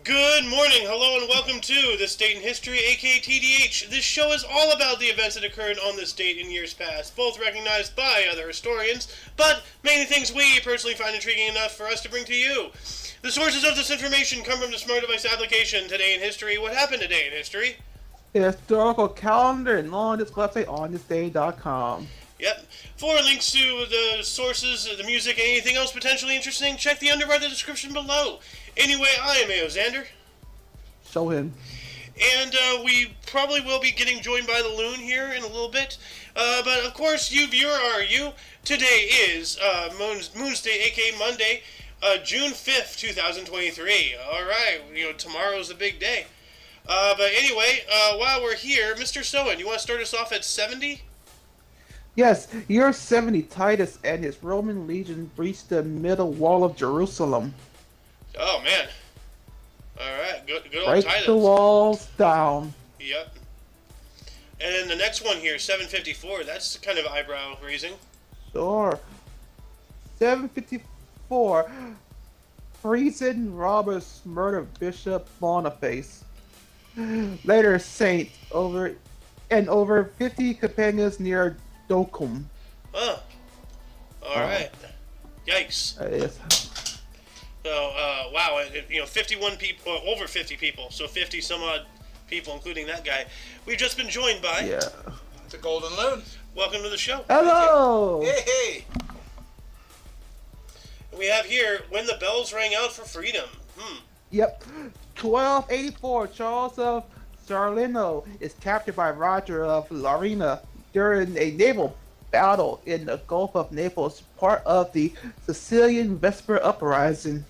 Good morning, hello, and welcome to This Date in History, aka TDH. This show is all about the events that occurred on this date in years past, both recognized by other historians, but many things we personally find intriguing enough for us to bring to you. The sources of this information come from the Smart Device application, Today in History. What happened today in history? The historical calendar and on this website, onthisday.com. Yep. For links to the sources, the music, and anything else potentially interesting, check the underbar of the description below. Anyway, I am A.O. Xander. Show him. And we probably will be getting joined by the Loon here in a little bit. But of course, you viewer are you. Today is Moon's Day, aka Monday, June 5th, 2023. Alright, tomorrow's the big day. But anyway, while we're here, Mr. Snowden, you want to start us off at 70? Yes, year 70, Titus and his Roman legion breached the middle wall of Jerusalem. Oh, man. Alright, good old Break Titus. the walls down. Yep. And then the next one here, 754, that's kind of eyebrow raising. Sure. 754, treason robbers murder Bishop Boniface. Later saint, over 50 companions near Docum. Oh. Alright. Yikes. Yes. So, wow, 51 people, over 50 people, so 50 some odd people, including that guy. We've just been joined by... Yeah. The Golden Loon. Welcome to the show. Hello! Hey! We have here, When the Bells Rang Out for Freedom. Yep. 1284, Charles of Salerno is captured by Roger of Lorena during a naval battle in the Gulf of Naples, part of the Sicilian Vesper Uprising.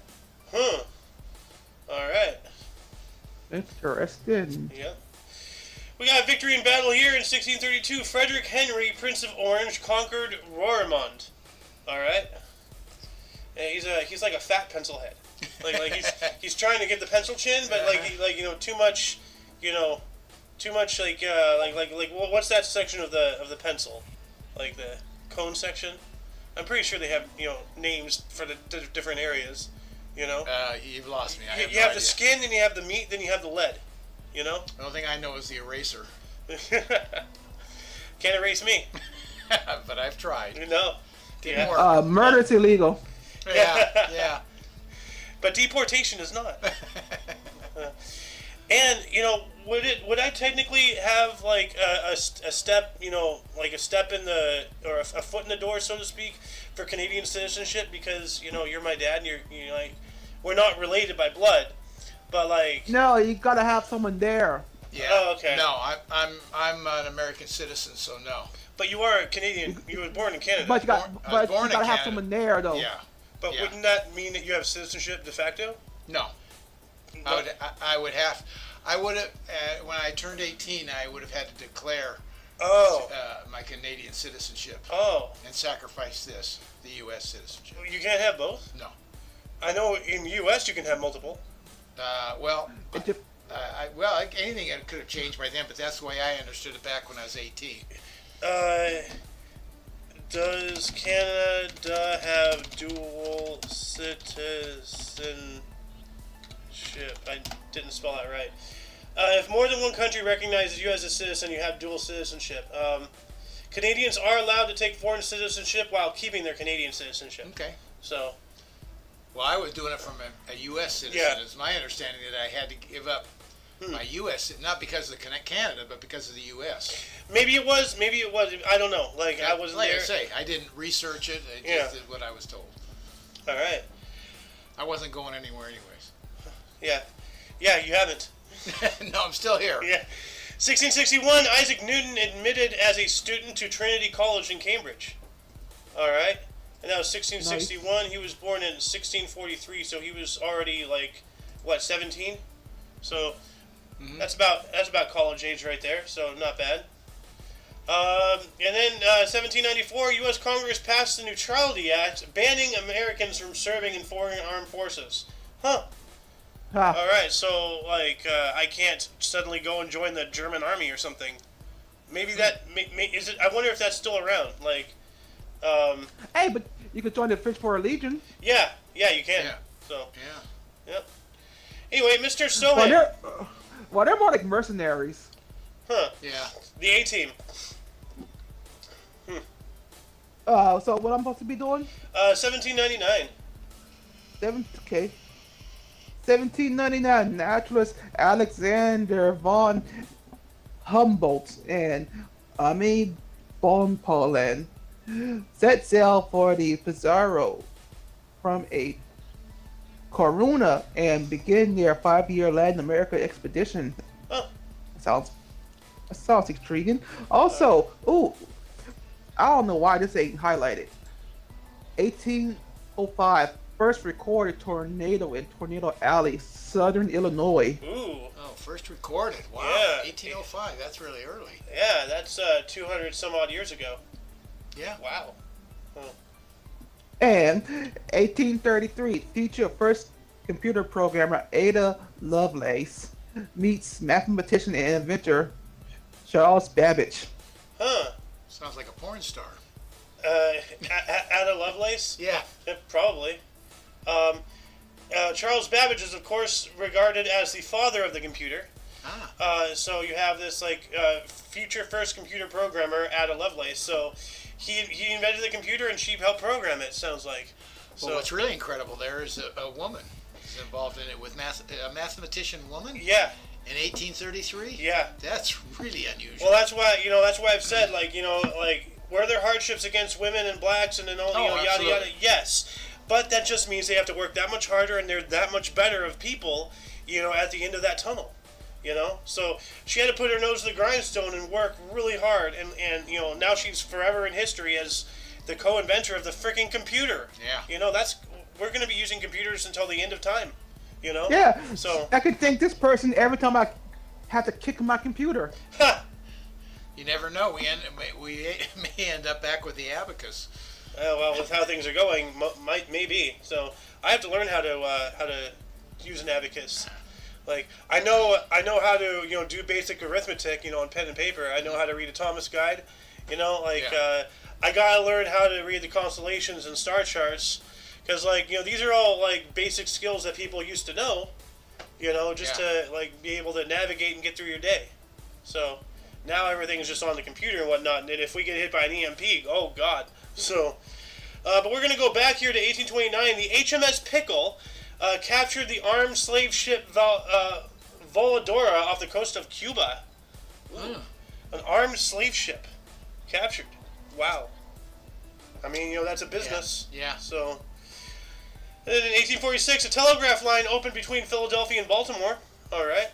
Huh. Alright. Interesting. Yeah. We got victory in battle here in 1632. Frederick Henry, Prince of Orange, conquered Roermond. Alright. Yeah, he's like a fat pencil head. Like he's trying to get the pencil chin, but too much, what's that section of the pencil? Like the cone section? I'm pretty sure they have, names for the different areas, You've lost me. You have the skin, then you have the meat, then you have the lead, The only thing I know is the eraser. Can't erase me. But I've tried. Yeah. Murder's illegal. Yeah. But deportation is not. And would I technically have like a step, like a step in the, or a foot in the door, so to speak, for Canadian citizenship? Because you're my dad, and you're like, we're not related by blood, but like. No, you gotta have someone there. Yeah. Oh, okay. No, I'm an American citizen, so no. But you are a Canadian. You were born in Canada. But you gotta Canada. have someone there, though. Yeah. But wouldn't that mean that you have citizenship de facto? No. I would have. When I turned 18, I would have had to declare my Canadian citizenship. Oh. And sacrifice the U.S. citizenship. You can't have both? No. I know in the U.S. you can have multiple. Anything could have changed by then, but that's the way I understood it back when I was 18. Does Canada have dual citizenship? I didn't spell that right. If more than one country recognizes you as a citizen, you have dual citizenship. Canadians are allowed to take foreign citizenship while keeping their Canadian citizenship. Okay. So. Well, I was doing it from a U.S. citizen. Yeah. It's my understanding that I had to give up my U.S. not because of Canada, but because of the U.S. Maybe it was. I don't know. I wasn't like there. I say, I didn't research it. I just did what I was told. All right. I wasn't going anywhere anyways. Yeah. Yeah, you haven't. No, I'm still here. Yeah. 1661, Isaac Newton admitted as a student to Trinity College in Cambridge. All right. And that was 1661. Nice. He was born in 1643, so he was already 17? So that's about college age right there. So not bad. And then 1794, U.S. Congress passed the Neutrality Act, banning Americans from serving in foreign armed forces. Huh. All right, so I can't suddenly go and join the German army or something. Maybe that is it. I wonder if that's still around. Hey, but you could join the French for a Legion. Yeah, you can. Yeah. So. Yeah. Yep. Anyway, Mr. Well, Sohan. they're more like mercenaries. Huh. Yeah. The A-Team. So what I'm supposed to be doing? 1799. Okay. 1799, naturalist Alexander von Humboldt and Ami von Poland set sail for the Pizarro from a Coruna and begin their 5-year Latin America expedition. Oh. That sounds intriguing. Also, I don't know why this ain't highlighted. 1805, first recorded tornado in Tornado Alley, Southern Illinois. Ooh. Oh, first recorded. Wow. Yeah. 1805. That's really early. Yeah, that's 200 some odd years ago. Yeah. Wow. And 1833, feature first computer programmer Ada Lovelace meets mathematician and inventor Charles Babbage. Huh. Sounds like a porn star. Ada Lovelace? Yeah. Probably. Charles Babbage is, of course, regarded as the father of the computer. So you have this future first computer programmer, Ada Lovelace. So he invented the computer and she helped program it. Sounds like. Well, So what's really incredible there is a woman is involved in it with a mathematician woman. yeah, In 1833. yeah. That's really unusual. Well, that's why I've said were there hardships against women and blacks and then all yada absolutely. yada? Yes, but that just means they have to work that much harder and they're that much better of people. At the end of that tunnel. So she had to put her nose to the grindstone and work really hard, and now she's forever in history as the co-inventor of the freaking computer. Yeah. We're going to be using computers until the end of time. Yeah. So I could thank this person every time I have to kick my computer. You never know. We may end up back with the abacus. well, with how things are going, maybe. So I have to learn how to use an abacus. Like I know how to do basic arithmetic on pen and paper. I know how to read a Thomas guide. Yeah. I gotta learn how to read the constellations and star charts, because these are all basic skills that people used to know. Just to be able to navigate and get through your day. So now everything is just on the computer and whatnot. And if we get hit by an EMP, oh god. So, but we're gonna go back here to 1829. The HMS Pickle captured the armed slave ship Voladora off the coast of Cuba. Ooh. An armed slave ship captured. Wow. I mean, that's a business. Yeah. So, and then in 1846, a telegraph line opened between Philadelphia and Baltimore. All right.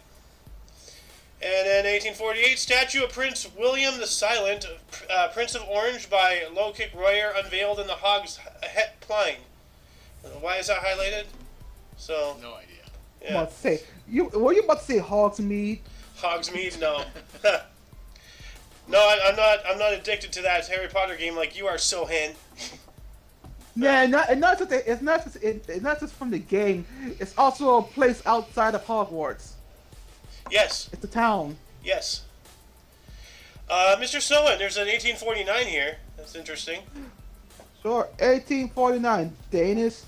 And in 1848, statue of Prince William the Silent, Prince of Orange by Low-Kick Royer unveiled in the Hogs Het Plein. Why is that highlighted? So No idea. I'm about to say, were you about to say Hogsmeade? Hogsmeade, no. No, I'm not addicted to that Harry Potter game like you are, Sohan. Yeah, it's not just from the game. It's also a place outside of Hogwarts. Yes. It's a town. Yes. Mr. Snowden, there's an 1849 here. That's interesting. Sure. 1849, Danish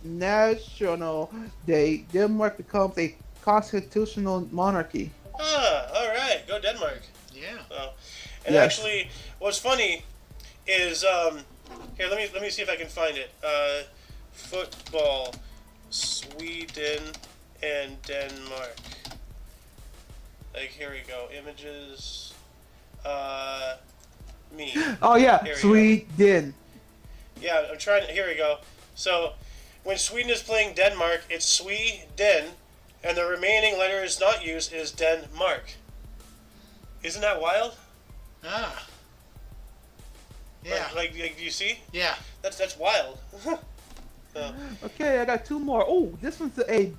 National Day. Denmark becomes a constitutional monarchy. Ah, all right. Go Denmark. Yeah. And Yes. actually, what's funny is here. Let me see if I can find it. Football, Sweden and Denmark. Here we go. Images. Me. Oh yeah, Here we Sweden. Yeah, I'm trying. Here we go. So, when Sweden is playing Denmark, it's Sweden, and the remaining letter is not used. Is Denmark. Isn't that wild? Ah. Yeah. Like you see? Yeah. That's wild. Okay, I got two more. Oh, this one's a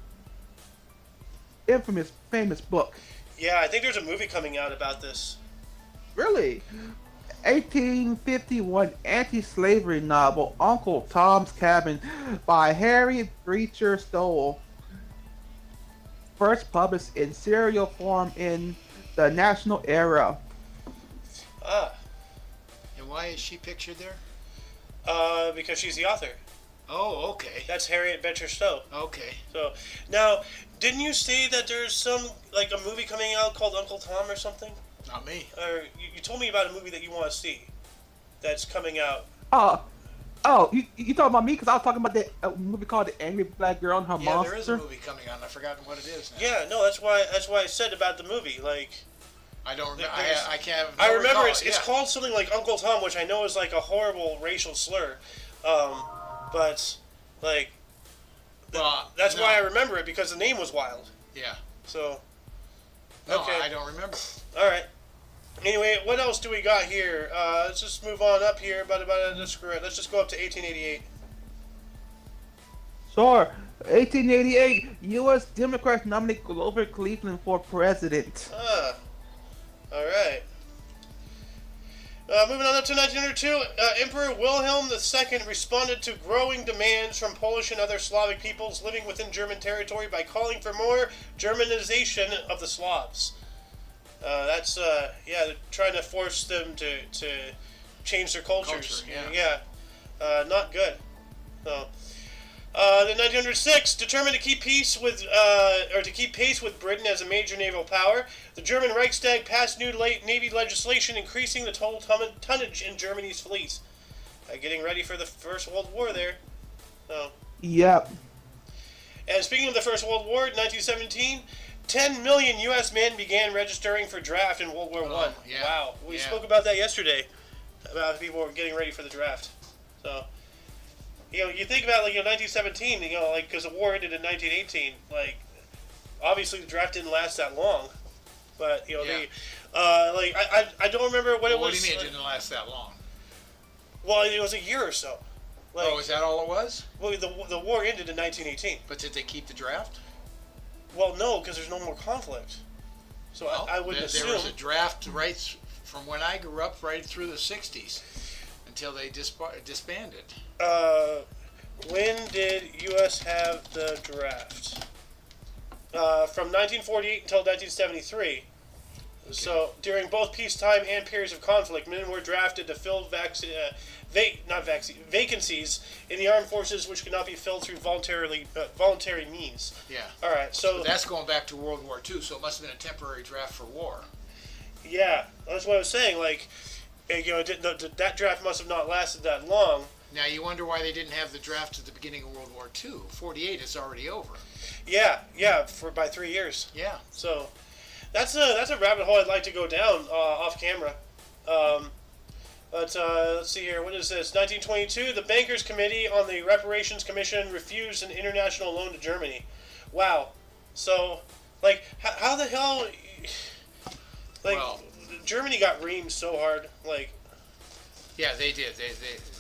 famous book. Yeah, I think there's a movie coming out about this. Really? 1851 anti-slavery novel Uncle Tom's Cabin by Harry Beecher Stowe. First published in serial form in the National Era. Ah, And why is she pictured there? because she's the author. Oh, okay. That's Harriet Beecher Stowe. Okay. So now, didn't you say that there's some like a movie coming out called Uncle Tom or something? Not me. Or you told me about a movie that you want to see that's coming out. You talking about me? Because I was talking about that movie called The Angry Black Girl and Her Yeah, Monster. there is a movie coming out. I've forgotten what it is now. Yeah, no, that's why I said about the movie. Like, I don't remember. there's- I can't. I remember recall it's it, yeah. called something like Uncle Tom, which I know is like a horrible racial slur. But like Well, that's no. why I remember it, because the name was wild. Yeah. So No, okay. I don't remember. All right. Anyway, what else do we got here? Let's just move on up here. Let's just go up to 1888. Sure. 1888, U.S. Democrats nominate Grover Cleveland for president. All right. Moving on up to 1902, Emperor Wilhelm II responded to growing demands from Polish and other Slavic peoples living within German territory by calling for more Germanization of the Slavs. They're trying to force them to change their cultures. Not good. So, in 1906, determined to keep pace with Britain as a major naval power, the German Reichstag passed new Navy legislation increasing the total tonnage in Germany's fleets. Getting ready for the First World War there. So. Yep. And speaking of the First World War, 1917, 10 million U.S. men began registering for draft in World War I. Yeah. Wow. We spoke about that yesterday, about people were getting ready for the draft. So, you think about, 1917, because the war ended in 1918, obviously the draft didn't last that long. But, I don't remember what it was. What do you mean it didn't last that long? Well, it was a year or so. Is that all it was? Well, the war ended in 1918. But did they keep the draft? Well, no, because there's no more conflict. So I would assume. There was a draft right from when I grew up right through the 60s until they disbanded. When did U.S. have the draft? From 1948 until 1973. Okay. So during both peacetime and periods of conflict, men were drafted to fill vacancies in the armed forces which could not be filled through voluntary means. Yeah. All right. So that's going back to World War II. So it must have been a temporary draft for war. Yeah, that's what I was saying. That draft must have not lasted that long. Now you wonder why they didn't have the draft at the beginning of World War II. 48 is already over. Yeah, by 3 years. Yeah. So that's a rabbit hole I'd like to go down off camera. But let's see here. What is this? 1922, the Bankers Committee on the Reparations Commission refused an international loan to Germany. Wow. So, how the hell? Germany got reamed so hard. Yeah, they did.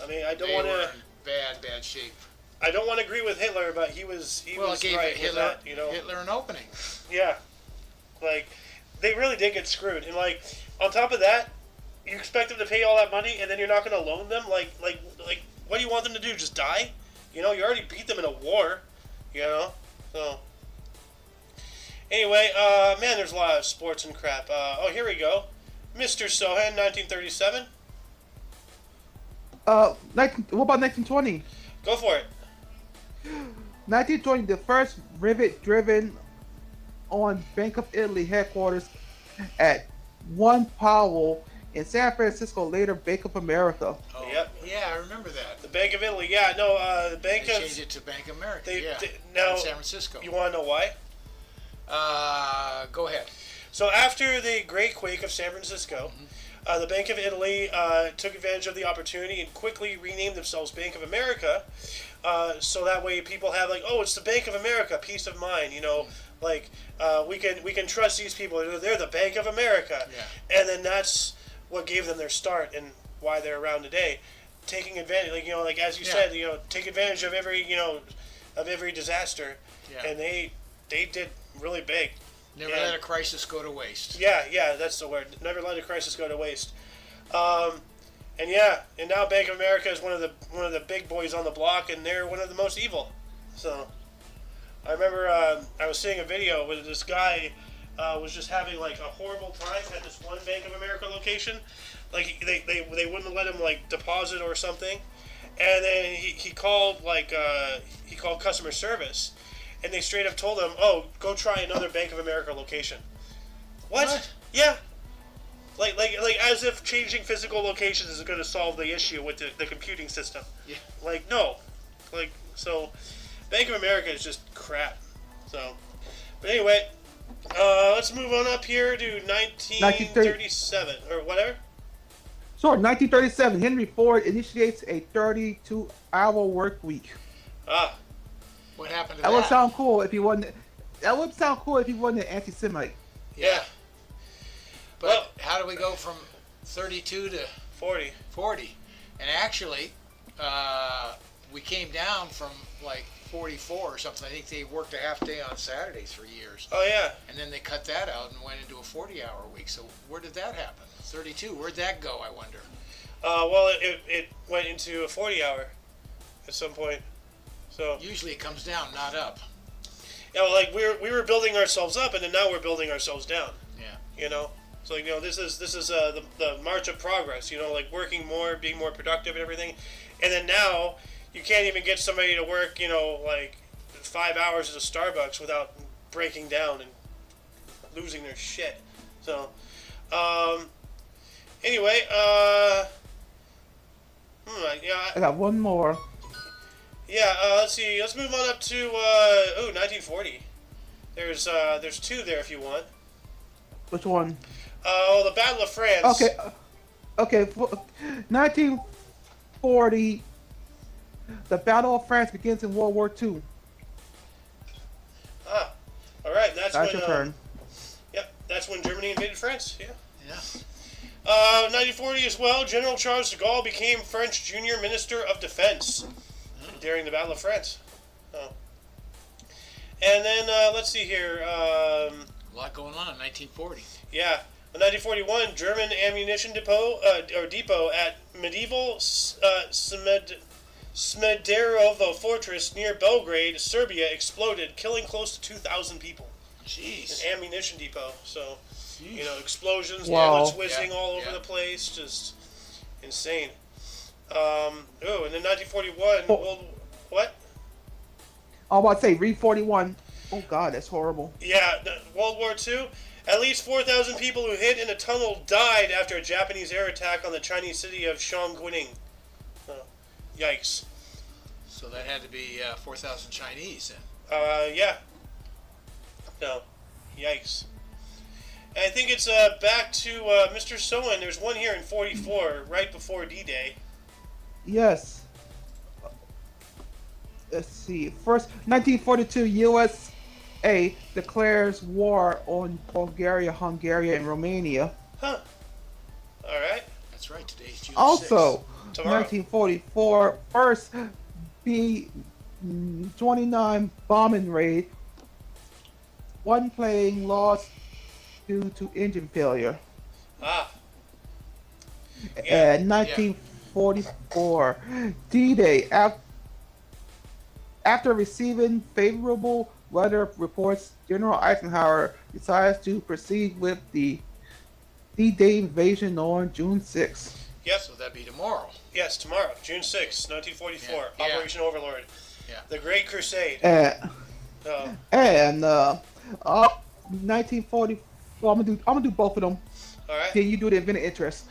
I mean, I don't want to. Bad shape. I don't want to agree with Hitler, but he was gave right Hitler, with that, Hitler an opening. Yeah, they really did get screwed, and on top of that, you expect them to pay all that money, and then you're not going to loan them. What do you want them to do? Just die? You already beat them in a war. So. Anyway, man, there's a lot of sports and crap. Here we go. Mr. Sohan, 1937. What about 1920? Go for it. 1920, the first rivet driven on Bank of Italy headquarters at One Powell in San Francisco, later Bank of America. Oh, yep. Yeah, I remember that. The Bank of Italy, yeah. No, the Bank they of... changed it to Bank of America, now, in San Francisco. You want to know why? Go ahead. So after the Great Quake of San Francisco, the Bank of Italy took advantage of the opportunity and quickly renamed themselves Bank of America, so that way people have it's the Bank of America, peace of mind. We can trust these people. They're the Bank of America, and then that's what gave them their start and why they're around today, taking advantage. As you said, take advantage of every disaster, and they did really big. Never let a crisis go to waste. Yeah, that's the word. Never let a crisis go to waste. And now Bank of America is one of the big boys on the block, and they're one of the most evil. So, I remember I was seeing a video where this guy was just having a horrible time at this one Bank of America location. They wouldn't let him deposit or something, And then he called he called customer service, and they straight up told him, "Oh, go try another Bank of America location." What? Yeah. Like as if changing physical locations is going to solve the issue with the computing system. Yeah. Like, no. Like, so Bank of America is just crap. So, but anyway, let's move on up here to 1937 or whatever. Sure, 1937, Henry Ford initiates a 32-hour work week. Ah. What happened to That that? would sound cool if he wasn't. That would sound cool if he wasn't an anti-Semite. Yeah. But Well- how do we go from 32 to 40. 40? And actually, we came down from like 44 or something. I think they worked a half day on Saturdays for years. Oh, yeah. And then they cut that out and went into a 40-hour week. So where did that happen? 32. Where'd that go, I wonder? Well, it went into a 40-hour at some point. So, Usually it comes down, not up. yeah, well, like we were building ourselves up, and then now we're building ourselves down. Yeah. You know, so like, this is the march of progress. You know, like working more, being more productive, and everything. And then now you can't even get somebody to work. You know, like 5 hours at a Starbucks without breaking down and losing their shit. So, anyway, yeah, I got one more. yeah. Let's see. Let's move on up to 1940. There's two there if you want. Which one? The Battle of France. Okay. 1940. The Battle of France begins in World War II. Ah, all right. That's That's when. your turn. Yep, that's when Germany invaded France. Yeah. Yeah. 1940 as well. General Charles de Gaulle became French Junior Minister of Defense during the Battle of France. Oh. And then let's see here. A lot going on in 1940. Yeah. In 1941, German ammunition depot at medieval Smederevo fortress near Belgrade, Serbia, exploded, killing close to 2,000 people. Jeez. An ammunition depot. So, you know, explosions, Wow. bullets whizzing Yeah, all over yeah. the place, just insane. And then 1941, what? I was about to say, read 41. Oh, God, that's horrible. Yeah, World War II. At least 4,000 people who hid in a tunnel died after a Japanese air attack on the Chinese city of Shangguining. Yikes. So that had to be 4,000 Chinese then. Yeah. No. Yikes. And I think it's back to Mr. Sowen. There's one here in 44, right before D-Day. Yes. Let's see. First, 1942, USA declares war on Bulgaria, Hungary, and Romania. Huh. All right. That's right. Today's June 6th. Also, Tomorrow. 1944, first B-29 bombing raid. One plane lost due to engine failure. Ah. Yeah. And 1944, D-Day. After receiving favorable weather reports, General Eisenhower decides to proceed with the D-Day invasion on June 6th. Yep. So that'd be tomorrow. Yes, tomorrow, June 6th, 1944. Yeah, yeah. Operation Overlord. Yeah. The Great Crusade. And Oh. 1940. Well, I'm gonna do both of them. All right. Then you do the event of interest.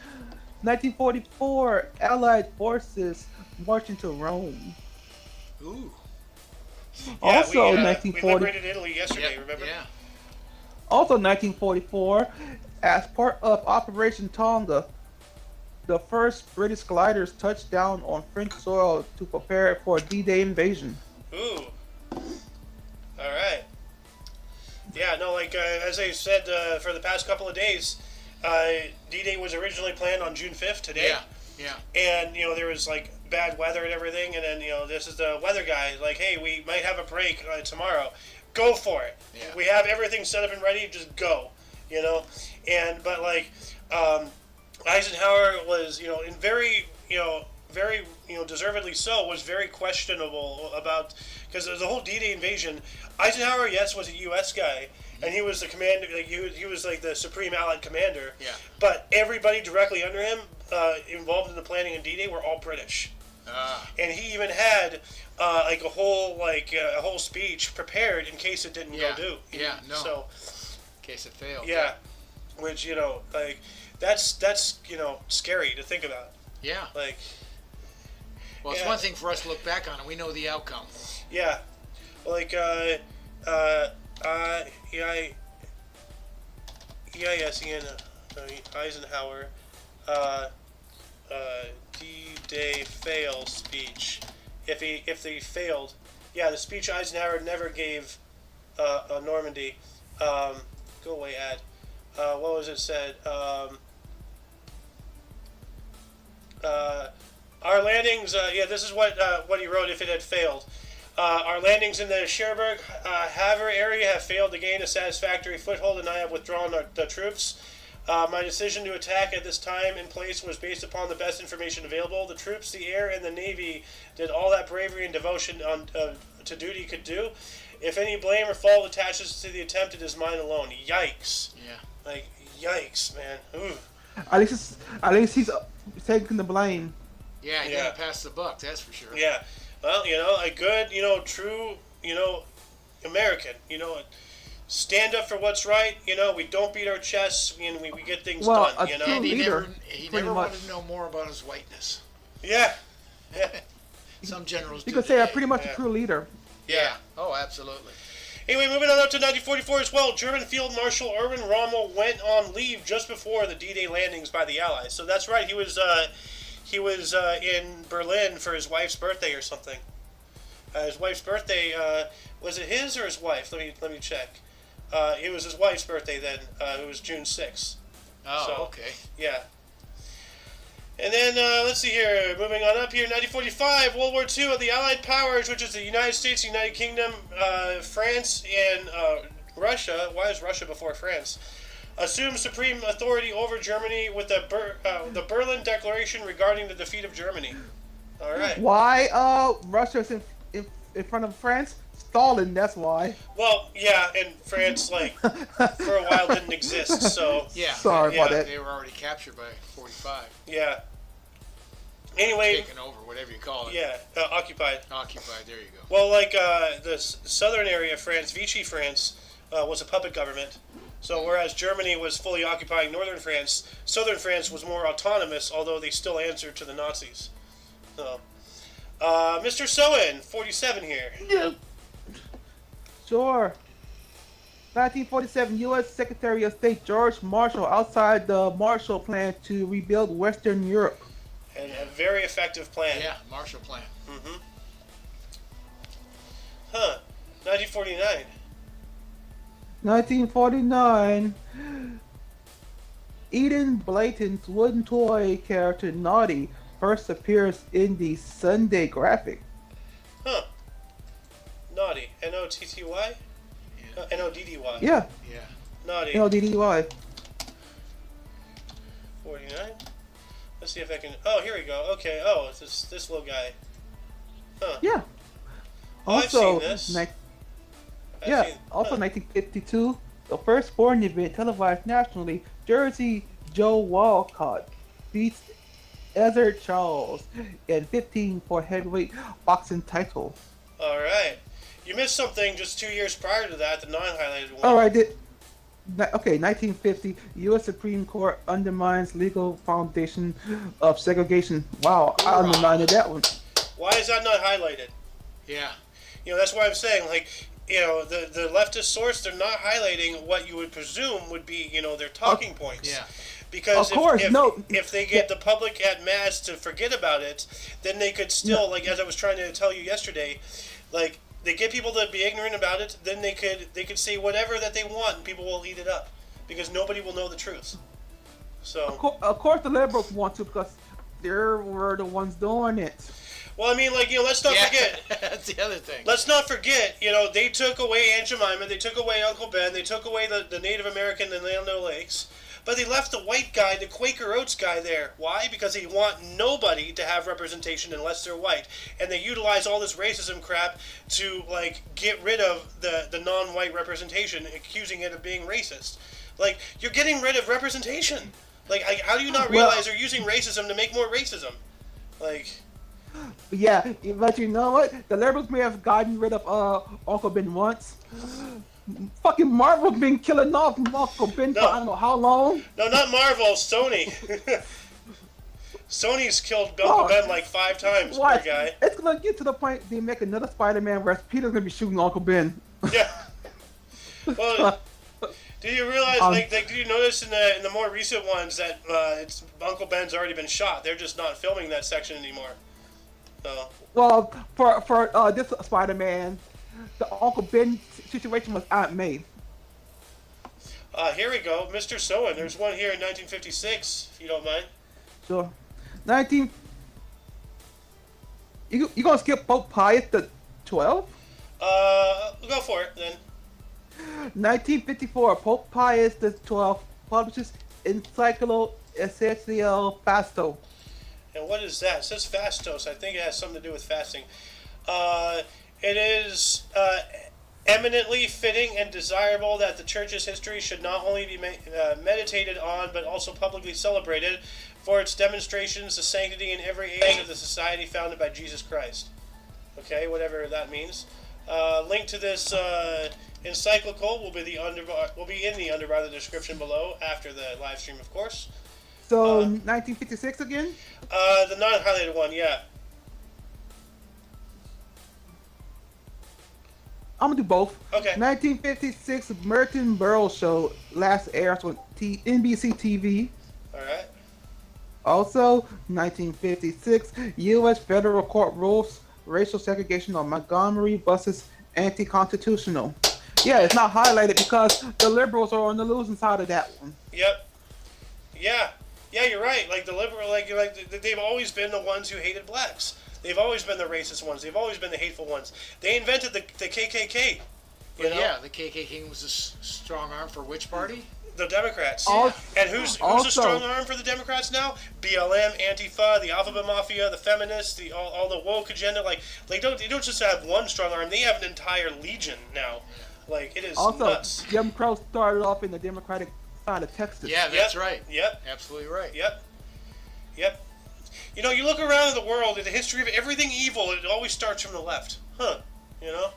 1944, Allied forces march into Rome. Ooh. Also, we 1940. liberated Italy yesterday, remember? Yeah. Also, 1944, as part of Operation Tonga, the first British gliders touched down on French soil to prepare for a D-Day invasion. Ooh. All right. Yeah, no, like as I said for the past couple of days, D-Day was originally planned on June 5th today. Yeah. Yeah. And, you know, there was like bad weather and everything. And then, you know, this is the weather guy. Like, hey, we might have a break tomorrow. Go for it. Yeah. We have everything set up and ready. Just go, you know. But like, Eisenhower was, you know, in very, deservedly so, was very questionable about, because the whole D-Day invasion, Eisenhower, yes, was a U.S. guy, and he was the commander, like, he was like the supreme Allied commander, Yeah. but everybody directly under him, involved in the planning of D-Day, were all British. And he even had like a whole speech prepared in case it didn't go do. Yeah, no. So, in case it failed. yeah, which like that's scary to think about. Yeah. Like, well, it's one thing for us to look back on and we know the outcome. Yeah, like Eisenhower, D-Day fail speech. If they failed, the speech Eisenhower never gave on Normandy. Go away, ad. What was it said? Our landings. This is what he wrote. If it had failed. Our landings in the Cherbourg Havre area have failed to gain a satisfactory foothold, and I have withdrawn the troops. My decision to attack at this time and place was based upon the best information available. The troops, the air, and the navy did all that bravery and devotion to duty could do. If any blame or fault attaches to the attempt, it is mine alone. Yikes! Yeah. Like, yikes, man. Ooh. At least he's taking the blame. Yeah, he didn't pass the buck. That's for sure. Yeah. Well, a good, true, American, stand up for what's right. We don't beat our chests. We get things done. And he leader, never wanted to know more about his whiteness. Yeah. Yeah. Some generals. You could say pretty much a true leader. Yeah. Oh, absolutely. Anyway, moving on up to 1944 as well. German Field Marshal Erwin Rommel went on leave just before the D-Day landings by the Allies. So that's right. He was in Berlin for his wife's birthday or something. His wife's birthday, was it his or his wife? Let me check. It was his wife's birthday then. It was June 6th. Oh, So, okay. Yeah. And then, let's see here, moving on up here, 1945, World War II, the Allied powers, which is the United States, United Kingdom, France, and Russia. Why is Russia before France? Assumed supreme authority over Germany with the Berlin Declaration regarding the defeat of Germany. All right. Why Russia's in front of France? Stalin, that's why. Well, yeah, and France, for a while didn't exist, so... Yeah. Sorry about that. They were already captured by 45. Yeah. Anyway... Taken over, whatever you call it. Yeah, occupied. Occupied, there you go. Well, the southern area of France, Vichy France, was a puppet government. So whereas Germany was fully occupying northern France, southern France was more autonomous, although they still answered to the Nazis. So, Mr. Soen, 47 here. Yeah. Sure. 1947, U.S. Secretary of State George Marshall outside the Marshall Plan to rebuild Western Europe. And a very effective plan. Yeah, Marshall Plan. Mm-hmm. 1949. 1949, Eden Blayton's wooden toy character Naughty first appears in the Sunday graphic. Naughty. N-O-T-T-Y? Yeah. N-O-D-D-Y. Yeah. Yeah. Naughty. N-O-D-D-Y. 49. Let's see if I can... Oh, here we go. Okay. Oh, it's this little guy. Huh. Yeah. Oh, Also, I've seen this. Also 1952, the first sporting event televised nationally, Jersey Joe Walcott beats Ezzard Charles in 15 for heavyweight boxing title. All right. You missed something just 2 years prior to that, the non-highlighted one. All right, okay, 1950, U.S. Supreme Court undermines legal foundation of segregation. Wow, I underlined that one. Why is that not highlighted? Yeah. That's why I'm saying, the leftist source, they're not highlighting what you would presume would be, their talking points. Yeah. Because of course, if they get the public at mass to forget about it, then they could still, as I was trying to tell you yesterday, they get people to be ignorant about it, then they could say whatever that they want and people will eat it up because nobody will know the truth. So of course the liberals want to because they were the ones doing it. Well, I mean, let's not forget. That's the other thing. Let's not forget, they took away Aunt Jemima, they took away Uncle Ben, they took away the Native American and Land O'Lakes, but they left the white guy, the Quaker Oats guy there. Why? Because they want nobody to have representation unless they're white. And they utilize all this racism crap to, get rid of the non-white representation, accusing it of being racist. You're getting rid of representation. How do you not realize they're using racism to make more racism? Yeah, but you know what? The liberals may have gotten rid of Uncle Ben once. Fucking Marvel's been killing off Uncle Ben for I No, don't know how long. no, not Marvel. Sony. Sony's killed Uncle Oh, Ben like 5 times. Poor watch. guy. It's gonna get to the point they make another Spider-Man where Peter's gonna be shooting Uncle Ben. Yeah. Well, do you realize, like, do you notice in the more recent ones that it's Uncle Ben's already been shot? They're just not filming that section anymore. So, Well, for this Spider-Man, the Uncle Ben situation was Aunt May. here we go, Mr. Sowen. There's one here in 1956, if you don't mind. So, 19. You gonna skip Pope Pius the 12th? Go for it then. 1954, Pope Pius the 12th publishes Encyclo Essential Fasto. And what is that? It says fastos. I think it has something to do with fasting. It is eminently fitting and desirable that the Church's history should not only be meditated on, but also publicly celebrated for its demonstrations of sanctity in every age of the society founded by Jesus Christ. Okay, whatever that means. Link to this encyclical will be in the underbar of the description below after the live stream, of course. So 1956 again. The non-highlighted one, yeah. I'm gonna do both. Okay. 1956 Merton Burroughs Show last airs on NBC TV. All right. Also, 1956 U.S. federal court rules racial segregation on Montgomery buses anti-constitutional. Yeah, it's not highlighted because the liberals are on the losing side of that one. Yep. Yeah. Yeah, you're right. Like the liberal, like they've always been the ones who hated blacks. They've always been the racist ones. They've always been the hateful ones. They invented the KKK. You know? Yeah, the KKK was a strong arm for which party? The Democrats. Also- And who's a also- strong arm for the Democrats now? BLM, Antifa, the Alphabet Mafia, the feminists, all the woke agenda. Like they don't just have one strong arm. They have an entire legion now. Like it is Also, nuts. Jim Crow started off in the Democratic side of Texas. Yeah, that's right. Yep. Absolutely right. Yep. Yep. You know, you look around in the world, in the history of everything evil, it always starts from the left. Huh. You know?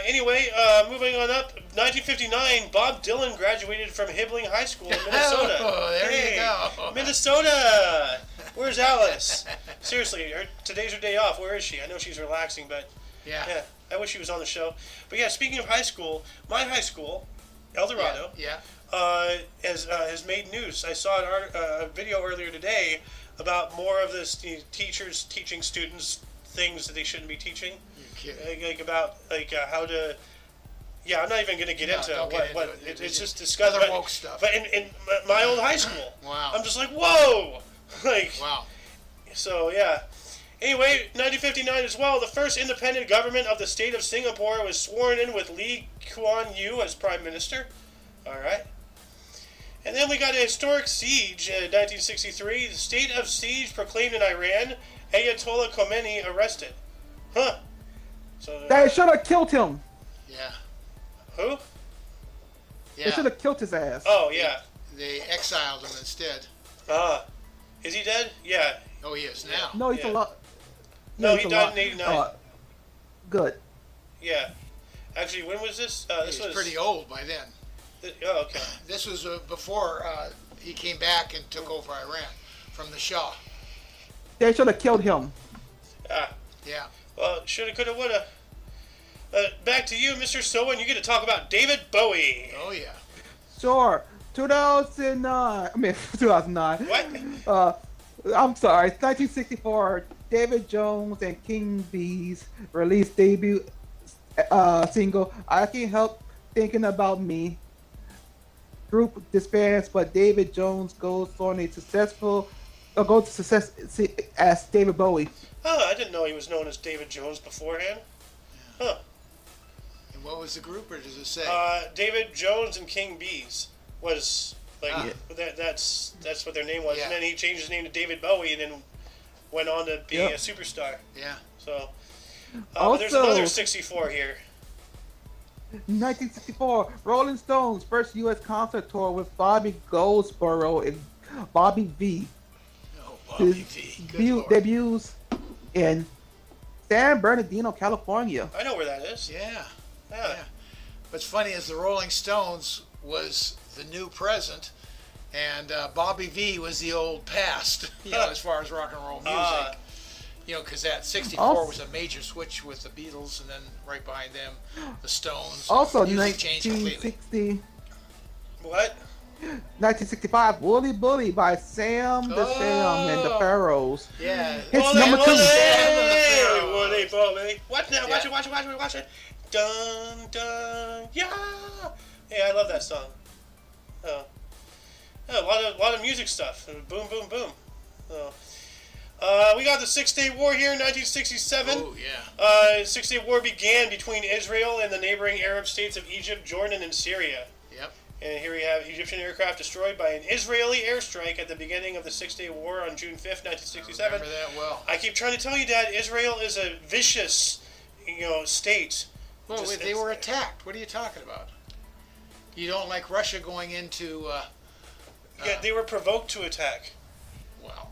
Anyway, moving on up, 1959, Bob Dylan graduated from Hibbling High School in Minnesota. Oh, there Hey, you go. Minnesota! Where's Alice? Seriously, today's her day off. Where is she? I know she's relaxing, but yeah, I wish she was on the show. But yeah, speaking of high school, my high school, El Dorado, Yeah. has made news. I saw a video earlier today about more of this teachers teaching students things that they shouldn't be teaching. You're kidding. Like about how to. Yeah, I'm not even going to get into don't what get into it. it's just disgusting. Other woke stuff. But in my old high school, Wow. I'm just like, whoa, like. Wow. So yeah. Anyway, 1959 as well, the first independent government of the state of Singapore was sworn in with Lee Kuan Yew as prime minister. All right. And then we got a historic siege in 1963. The state of siege proclaimed in Iran. Ayatollah Khomeini arrested. Huh. So They should have killed him. Yeah. who? They should Yeah. have killed his ass. Oh yeah. They exiled him instead. Is he dead? Yeah. Oh, he is now. No, he's Yeah. a lot. No, he's he a died lot. in '89. Good. Yeah. Actually, when was this? This He was was pretty old by then. Oh, okay. This was before he came back and took over Iran from the Shah. They should have killed him. Ah. Yeah. Well, shoulda, coulda, woulda. Back to you, Mr. Sowen. You get to talk about David Bowie. Oh, yeah. Sure. 2009. I mean, 2009. What? I'm sorry. 1964. David Jones and King Bees released debut single "I Can't Help Thinking About Me." Group disbands, but David Jones goes on a goes to success as David Bowie. Oh, I didn't know he was known as David Jones beforehand. Huh. And what was the group, or does it say? David Jones and King Bees was like that's what their name was, Yeah. and then he changed his name to David Bowie, and then went on to be a superstar. Yeah. So, but there's Also- another 64 here. 1964, Rolling Stones first U.S. concert tour with Bobby Goldsboro and Bobby V. Oh, Bobby His V. Good Lord. debuts in San Bernardino, California. I know where that is. Yeah. Yeah. Yeah. What's funny is the Rolling Stones was the new present, and Bobby V was the old past. As far as rock and roll music. Because that '64 was a major switch with the Beatles, and then right behind them, the Stones. Also, Music changed completely. 1960. What? 1965, Wooly Bully by Sam the Sam and the Pharaohs. Yeah. It's number 2. Wooly. Watch now. Watch it. Dun, dun, yeah. Yeah, I love that song. Oh. Yeah, a lot of music stuff. Boom, boom, boom. We got the 6-Day War here in 1967. Oh, yeah. 6-Day War began between Israel and the neighboring Arab states of Egypt, Jordan, and Syria. Yep. And here we have Egyptian aircraft destroyed by an Israeli airstrike at the beginning of the 6-Day War on June 5th, 1967. I remember that well. I keep trying to tell you, Dad, Israel is a vicious, state. Well, they were attacked. What are you talking about? You don't like Russia going into... yeah, they were provoked to attack. Well,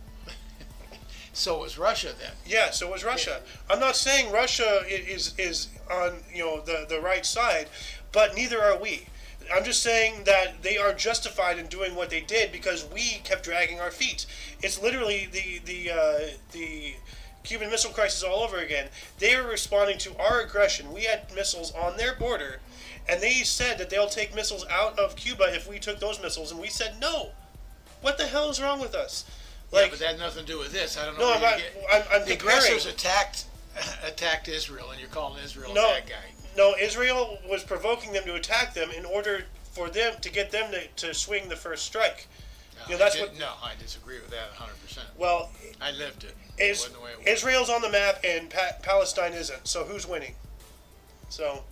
so was Russia then. Yeah, so was Russia. I'm not saying Russia is on the right side, but neither are we. I'm just saying that they are justified in doing what they did because we kept dragging our feet. It's literally the Cuban Missile Crisis all over again. They are responding to our aggression. We had missiles on their border, and they said that they'll take missiles out of Cuba if we took those missiles, and we said no. What the hell is wrong with us? Yeah, but that had nothing to do with this. I don't know. No, I'm the comparing. aggressors attacked Israel, and you're calling Israel a bad guy. No, Israel was provoking them to attack them in order for them to get them to swing the first strike. No, I disagree with that 100%. Well, I lived it. It wasn't the way it was. Israel's on the map and Palestine isn't. So who's winning? So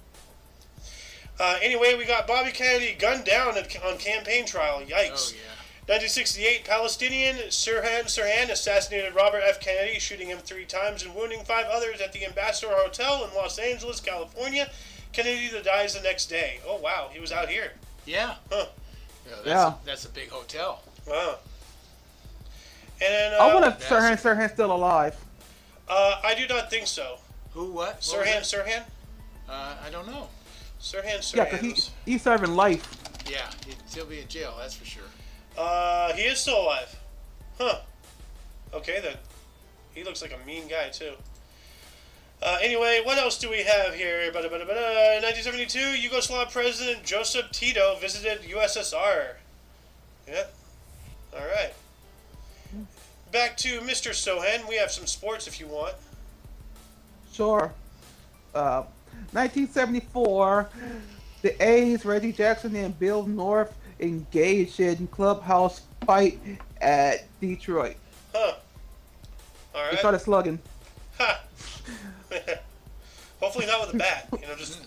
anyway, we got Bobby Kennedy gunned down on campaign trial. Yikes. Oh yeah. 1968, Palestinian Sirhan assassinated Robert F. Kennedy, shooting him 3 times and wounding 5 others at the Ambassador Hotel in Los Angeles, California. Kennedy dies the next day. Oh, wow. He was out here. Yeah. Huh. That's a big hotel. Wow. And I wonder if Sirhan's still alive. I do not think so. Who, what? Sirhan? I don't know. Sirhan. Yeah, because he's serving life. Yeah, he'll be in jail, that's for sure. He is still alive. Huh. Okay, then. He looks like a mean guy, too. Anyway, what else do we have here? In 1972, Yugoslav President Josip Tito visited USSR. Yeah. All right. Back to Mr. Sohan. We have some sports if you want. Sure. 1974, the A's, Reggie Jackson and Bill North engaged in clubhouse fight at Detroit. Huh. All right. They started slugging. Ha. Hopefully not with a bat. Just.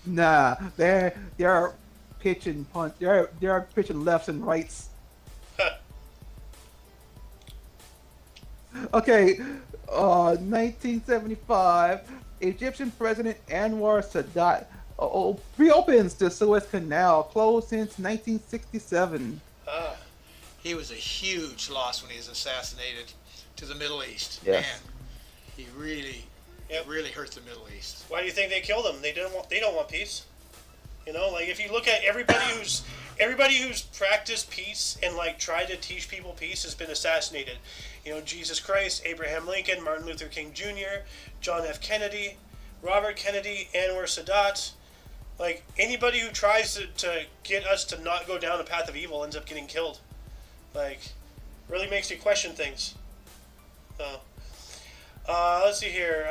Nah, they're pitching punch. They're pitching lefts and rights. Huh. Okay, 1975, Egyptian President Anwar Sadat reopens the Suez Canal, closed since 1967. He was a huge loss when he was assassinated to the Middle East. Yes. Man, he really hurt the Middle East. Why do you think they killed him? They don't want peace. Like if you look at everybody who's practiced peace and tried to teach people peace has been assassinated. Jesus Christ, Abraham Lincoln, Martin Luther King Jr., John F. Kennedy, Robert Kennedy, Anwar Sadat. Anybody who tries to get us to not go down a path of evil ends up getting killed. Really makes you question things. Let's see here.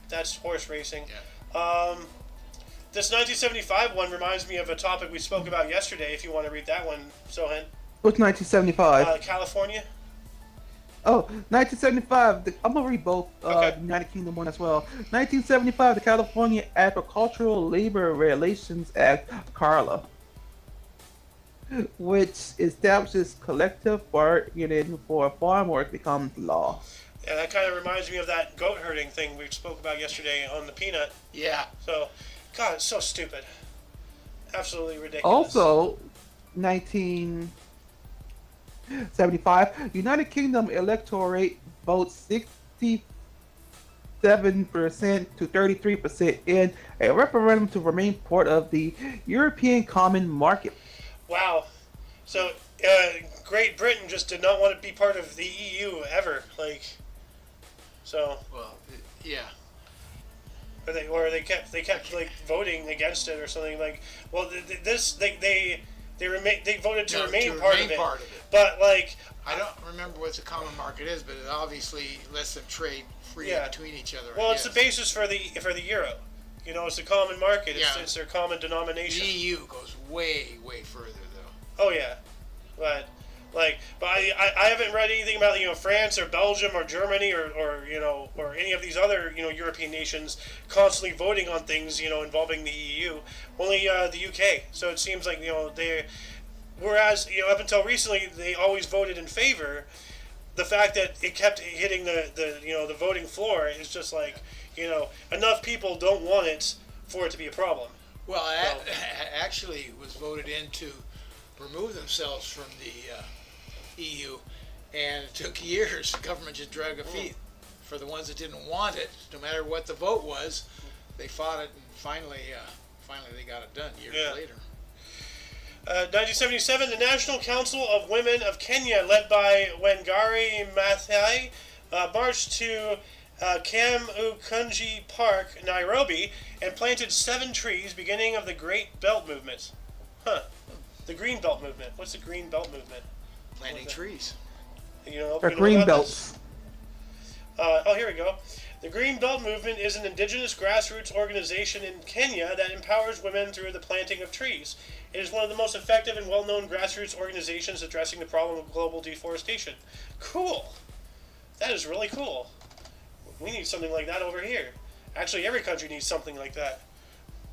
That's horse racing. Yeah. This 1975 one reminds me of a topic we spoke about yesterday. If you want to read that one, Sohan. What's 1975? California. Oh, 1975. I'm gonna read both. Okay. United Kingdom one as well. 1975, the California Agricultural Labor Relations Act, CARLA, which establishes collective bargaining for farm work, becomes law. Yeah, that kind of reminds me of that goat herding thing we spoke about yesterday on the Peanut. Yeah. So, God, it's so stupid. Absolutely ridiculous. Also, 1975, United Kingdom electorate vote 67% to 33% in a referendum to remain part of the European Common Market. Wow. So Great Britain just did not want to be part of the EU ever. Like, so. Well, yeah. They kept like voting against it or something. Like, well, they voted to remain part of it. But like, I don't remember what the common market is, but it obviously lets them trade freely between each other. Well, it's the basis for the euro. You know, it's the common market. Yeah. It's their common denomination. The EU goes way further though. Oh yeah, but I haven't read anything about France or Belgium or Germany or any of these other European nations constantly voting on things involving the EU. Only the UK. So it seems like they, whereas up until recently they always voted in favor. The fact that it kept hitting the voting floor is just like enough people don't want it for it to be a problem. Well, actually, it was voted in to remove themselves from the EU, and it took years. The government just dragged their feet. For the ones that didn't want it, no matter what the vote was, they fought it, and finally they got it done years later. 1977, the National Council of Women of Kenya, led by Wangari Maathai, marched to Kamukunji Park, Nairobi, and planted 7 trees, beginning of the Great Belt Movement. Huh. The Green Belt Movement. What's the Green Belt Movement? Planting trees. The Green Belts. Here we go. The Green Belt Movement is an indigenous grassroots organization in Kenya that empowers women through the planting of trees. It is one of the most effective and well-known grassroots organizations addressing the problem of global deforestation. Cool. That is really cool. We need something like that over here. Actually, every country needs something like that.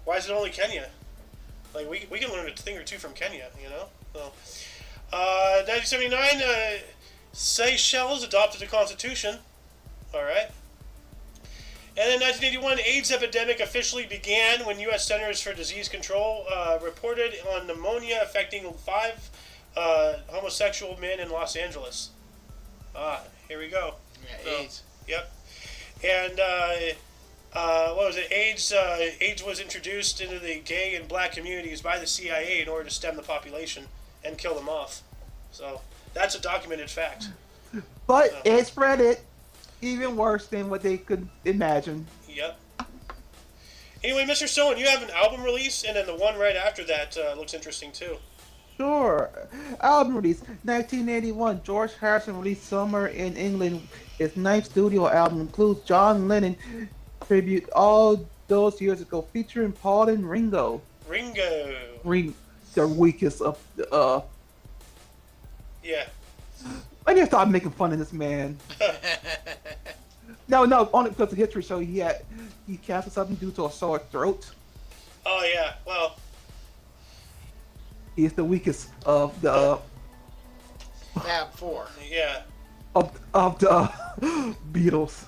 Why is it only Kenya? Like, we can learn a thing or two from Kenya, So, 1979, Seychelles adopted a constitution. All right. And in 1981, AIDS epidemic officially began when U.S. Centers for Disease Control reported on pneumonia affecting 5 homosexual men in Los Angeles. Here we go. Yeah, AIDS. Yep. And what was it? AIDS was introduced into the gay and black communities by the CIA in order to stem the population and kill them off. So that's a documented fact. But it spread it even worse than what they could imagine. Yep. Anyway, Mr. Stone, you have an album release, and then the one right after that looks interesting too. Sure. Album release. 1981, George Harrison released Summer in England. His 9th studio album includes John Lennon tribute all those years ago, featuring Paul and Ringo. The weakest of the Yeah. I need to stop making fun of this man. No, only because the history show he canceled something due to a sore throat. Oh yeah, well. He's the weakest of the Fab Four. Yeah. Of the Beatles.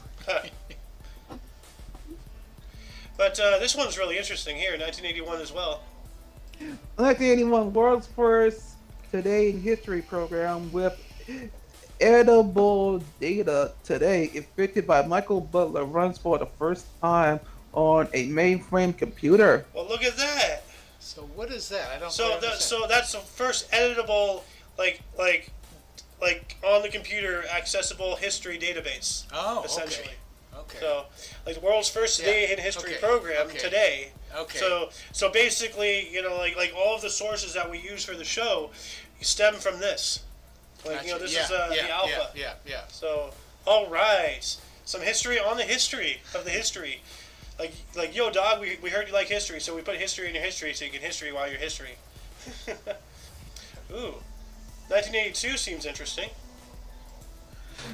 But this one's really interesting here, 1981 as well. 1981, world's first Today in History program with edible data today, invented by Michael Butler, runs for the first time on a mainframe computer. Well, look at that. So what is that? I don't. So that's the first editable, like on the computer accessible history database. Oh, essentially. Okay. So, like the world's first Today in History program today. Okay. So basically, like all of the sources that we use for the show stem from this. Like, Gotcha. This is the alpha. Yeah. So, all right, some history on the history of the history. Like yo, dog, we heard you like history, so we put history in your history so you can history while you're history. Ooh, 1982 seems interesting.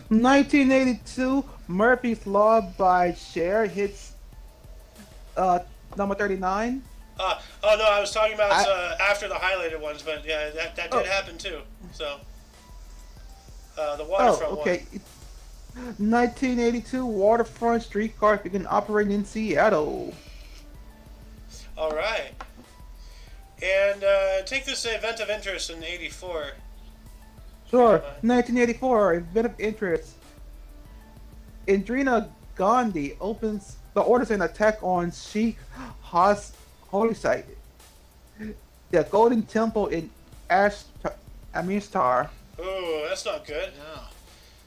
1982, Murphy's Law by Cher hits number 39. Oh no, I was talking about after the highlighted ones, but yeah, that did happen too. So, the waterfront one. 1982, waterfront streetcars began operating in Seattle. All right. And take this event of interest in 84. Sure. 1984, event of interest. Indira Gandhi orders an attack on Sheikh Ha's holy site, the Golden Temple in Amistar. Ooh, that's not good. No.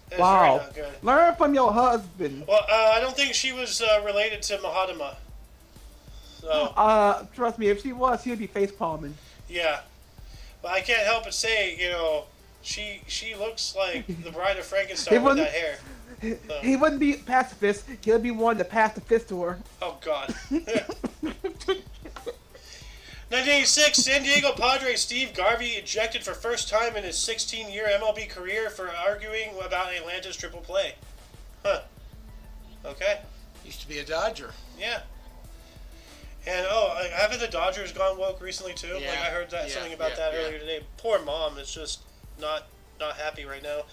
That's very Wow. not good. Learn from your husband. Well, I don't think she was related to Mahatma. So, Trust me, if she was, she'd be face palming. yeah. But I can't help but say, she looks like the Bride of Frankenstein with that hair. He wouldn't be pacifist. He'll be one to pass the fist to her. Oh, God. 1986, San Diego Padre Steve Garvey ejected for first time in his 16-year MLB career for arguing about Atlanta's triple play. Huh. Okay. Used to be a Dodger. Yeah. And haven't the Dodgers gone woke recently too? Yeah. Like I heard something about that earlier today. Poor mom is just not happy right now.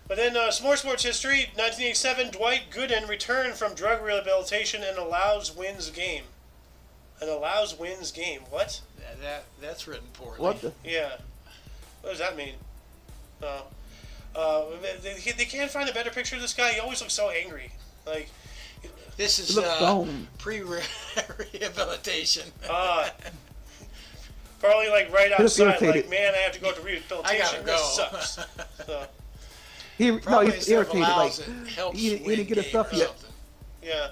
But then some more sports history. 1987, Dwight Gooden returned from drug rehabilitation and wins game. What? That's written poorly. What the? Yeah. What does that mean? No. They can't find a better picture of this guy. He always looks so angry. Like. This is pre-rehabilitation. Probably like right Just outside. irritated. Like, man, I have to go to rehabilitation. I gotta go. This sucks. So, He's irritated. Like he didn't get his stuff yet. yeah.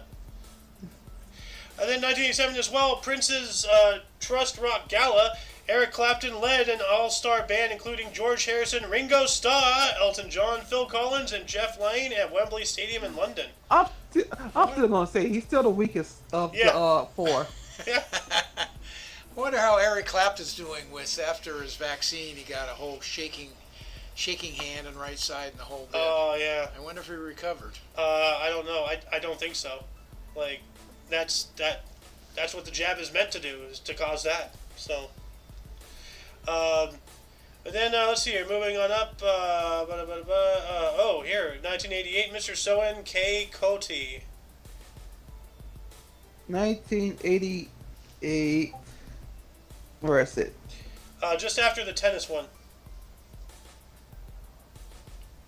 And then 1987 as well, Prince's Trust Rock Gala. Eric Clapton led an all-star band including George Harrison, Ringo Starr, Elton John, Phil Collins, and Jeff Lynne at Wembley Stadium in London. I'm still gonna say he's still the weakest of the four. Yeah. I wonder how Eric Clapton's doing after his vaccine. He got a whole shaking hand on right side and the whole bit. Oh, yeah. I wonder if he recovered. I don't know. I don't think so. Like, that's what the jab is meant to do, is to cause that. So, but then let's see here. Moving on up. Here, 1988, Mr. Soen K. Koti. 1988. Where is it? Just after the tennis one.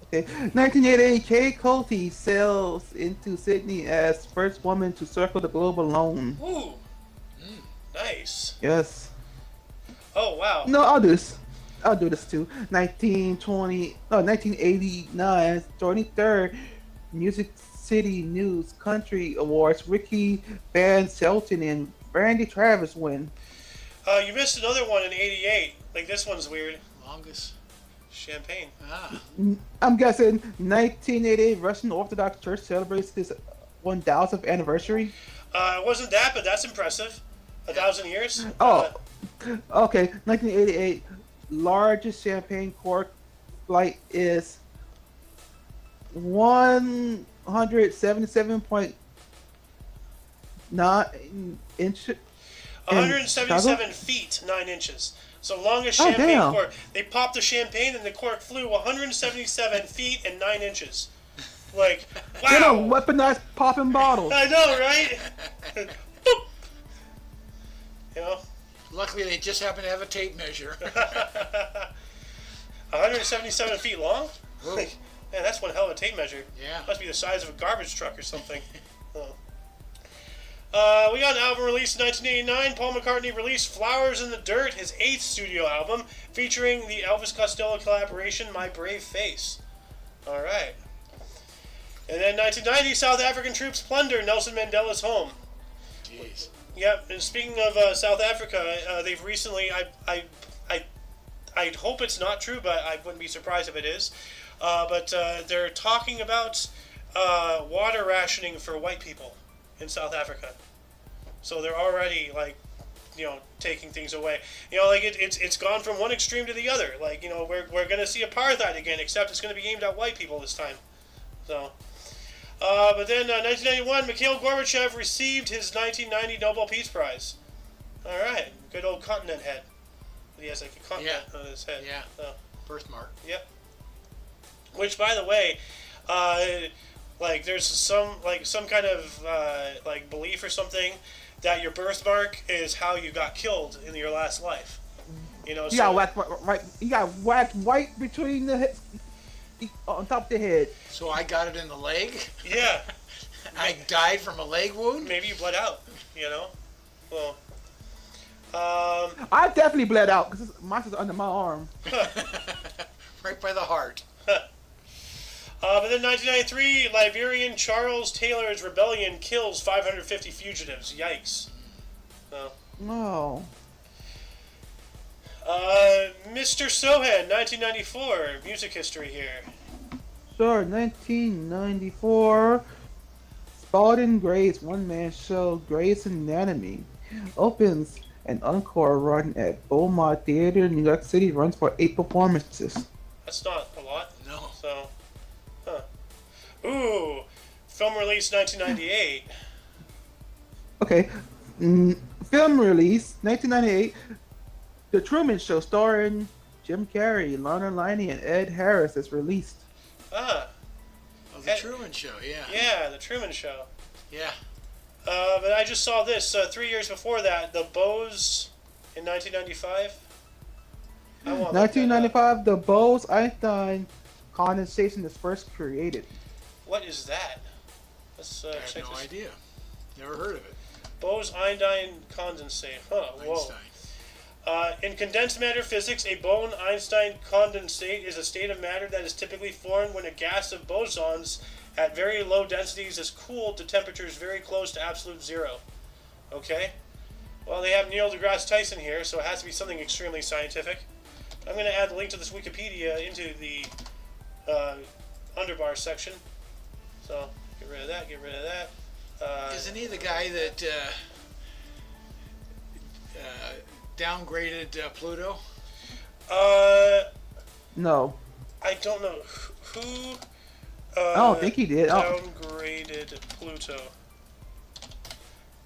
Okay. 1988, Kay Coulter sails into Sydney as first woman to circle the globe alone. Ooh. Nice. Yes. Oh, wow. No, I'll do this. I'll do this too. 1989, 23rd Music City News Country Awards. Ricky Van Shelton and Randy Travis win. You missed another one in 88. Like, this one's weird. Longest. Champagne. I'm guessing 1988 Russian Orthodox Church celebrates its 1000th anniversary. It wasn't that, but that's impressive. 1,000 years. Okay. 1988 largest champagne cork flight is 177.9 inches. 177 feet, 9 inches. So longest Oh, champagne damn. cork. They popped the champagne and the cork flew 177 feet and 9 inches. Like, wow. They don't weaponize popping bottles. I know, right? Boop. You know? Luckily, they just happen to have a tape measure. 177 feet long? Whoa. Man, that's one hell of a tape measure. Yeah. Must be the size of a garbage truck or something. We got an album released in 1989. Paul McCartney released Flowers in the Dirt, his 8th studio album, featuring the Elvis Costello collaboration, My Brave Face. Alright. And then 1990, South African troops plunder Nelson Mandela's home. Jeez. Yep, and speaking of South Africa, they've recently, I hope it's not true, but I wouldn't be surprised if it is, but they're talking about water rationing for white people in South Africa. So they're already, like, taking things away. Like, it's gone from one extreme to the other. Like, we're going to see apartheid again, except it's going to be aimed at white people this time. So... but then, 1991, Mikhail Gorbachev received his 1990 Nobel Peace Prize. All right, good old continent head. He has like a continent on his head. Yeah. So, Birthmark. yep. Which, by the way, like there's some kind of like belief or something that your birthmark is how you got killed in your last life. You got whacked right. You got whacked right between the hips. on top of the head. So I got it in the leg. Yeah. I died from a leg wound. Maybe you bled out. You know. Well. I definitely bled out because mine's under my arm. Right by the heart. But then 1993, Liberian Charles Taylor's rebellion kills 550 fugitives. Yikes. No. No. Mr. Sohan, 1994. Music history here. Sure, 1994. Spalding Gray's one-man show Gray's Anatomy opens an encore run at Beaumont Theater in New York City. Runs for 8 performances. That's not a lot. No. So, Ooh, film release 1998. Okay. Film release 1998. The Truman Show starring Jim Carrey, Lana Linney, and Ed Harris is released. Ah. Oh, the Truman Show, yeah. Yeah, The Truman Show. Yeah. But I just saw this 3 years before that, The Bose in 1995. 1995, the Bose-Einstein condensation is first created. What is that? Let's I have check no this. idea. Never heard of it. Bose-Einstein condensate. Huh, whoa. Einstein. In condensed matter physics, a Bose-Einstein condensate is a state of matter that is typically formed when a gas of bosons at very low densities is cooled to temperatures very close to absolute zero. Okay? Well, they have Neil deGrasse Tyson here, so it has to be something extremely scientific. I'm going to add the link to this Wikipedia into the underbar section. So, get rid of that, get rid of that. Isn't he the guy that downgraded Pluto? No. I don't know who I don't think he did. downgraded Pluto.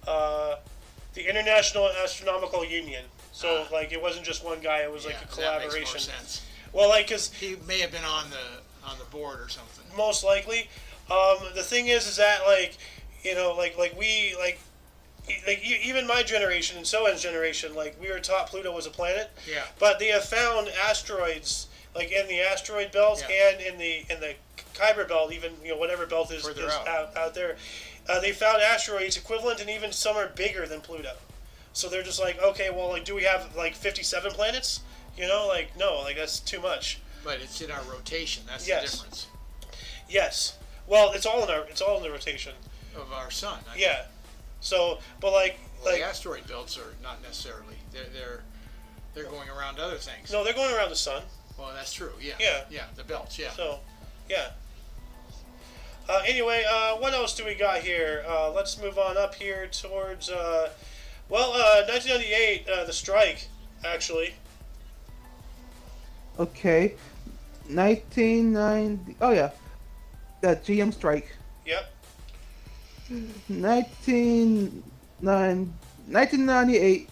The International Astronomical Union. So, it wasn't just one guy; it was a collaboration. That makes more sense. Well, because He may have been on the board or something. most likely, the thing is that even my generation and Soen's generation, we were taught Pluto was a planet. Yeah. But they have found asteroids, in the asteroid belt and in the Kuiper belt, even whatever belt is out there. They found asteroids equivalent, and even some are bigger than Pluto. So they're just okay, well, do we have 57 planets? No, that's too much. But it's in our rotation. That's the Yes. difference Yes. Well, it's all in the rotation. of our sun. I Yeah. So, but Well, the asteroid belts are not necessarily. They're going around other things. no, they're going around the sun. Well, that's true. Yeah. Yeah. Yeah. The belts. Yeah. So, yeah. Anyway, what else do we got here? Let's move on up here towards 1998, the strike, actually. Okay. 1990. Oh yeah. The GM strike. Yep. 1998.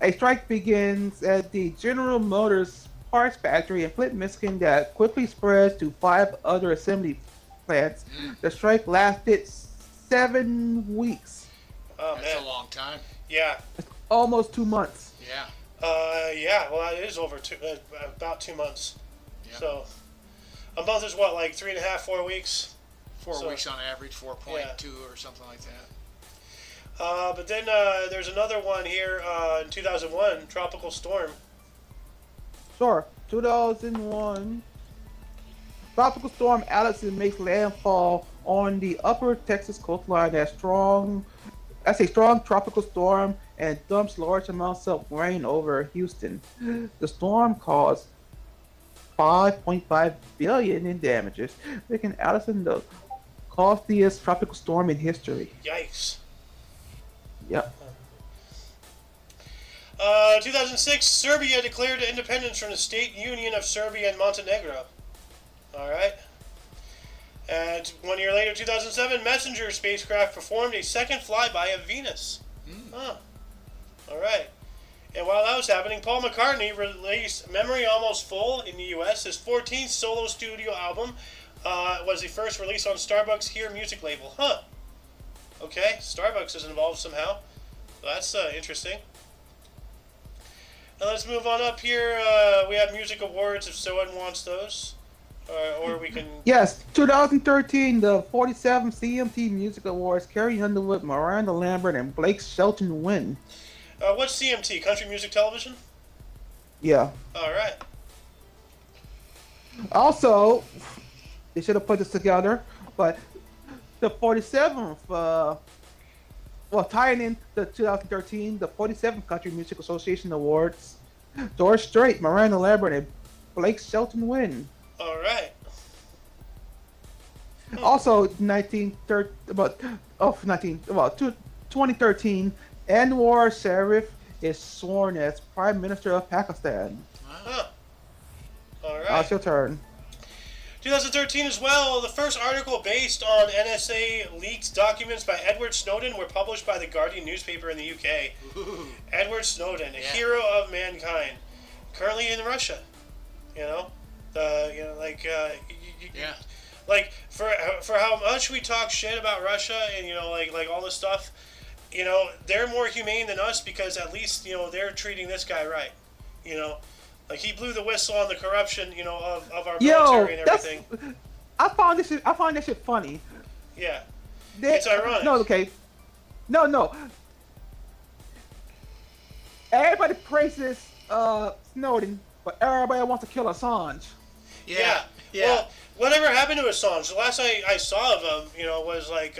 A strike begins at the General Motors parts factory in Flint, Michigan that quickly spreads to 5 other assembly plants. The strike lasted 7 weeks. Oh, That's man. a long time. Yeah. Almost 2 months. Yeah. Yeah, well, it is over about 2 months. Yeah. So, a month is what, 3.5, 4 weeks? 4 weeks on average, 4.2 or something like that. But then there's another one here in 2001, Tropical Storm. Sure. 2001. Tropical storm Allison makes landfall on the upper Texas coastline. That's a strong tropical storm and dumps large amounts of rain over Houston. The storm caused $5.5 billion in damages, making Allison the costliest tropical storm in history. Yikes. Yep. 2006, Serbia declared independence from the State Union of Serbia and Montenegro. All right. And 1 year later, 2007, Messenger spacecraft performed a second flyby of Venus. Huh. All right. And while that was happening, Paul McCartney released Memory Almost Full in the U.S. His 14th solo studio album was the first release on Starbucks Here music label. Huh. Okay, Starbucks is involved somehow. So that's interesting. And let's move on up here. We have music awards if someone wants those. or we can. Yes, 2013, the 47 CMT Music Awards, Carrie Underwood, Miranda Lambert, and Blake Shelton win. What's CMT? Country Music Television. Yeah. All right. Also, they should have put this together, but the 47th, tying in the 2013, the 47th Country Music Association Awards, George Strait, Miranda Lambert, and Blake Shelton win. All right. Also, 2013, Anwar Sharif is sworn as Prime Minister of Pakistan. Huh. All right. It's your turn. 2013 as well. The first article based on NSA leaked documents by Edward Snowden were published by the Guardian newspaper in the UK. Ooh. Edward Snowden, a hero of mankind, currently in Russia. Like for how much we talk shit about Russia and like all this stuff, they're more humane than us because at least they're treating this guy right. Like he blew the whistle on the corruption of our military and everything. I find that shit funny. Yeah, it's ironic. No, okay. No. Everybody praises Snowden, but everybody wants to kill Assange. Yeah. Well, whatever happened to Assange? The last I saw of him, was like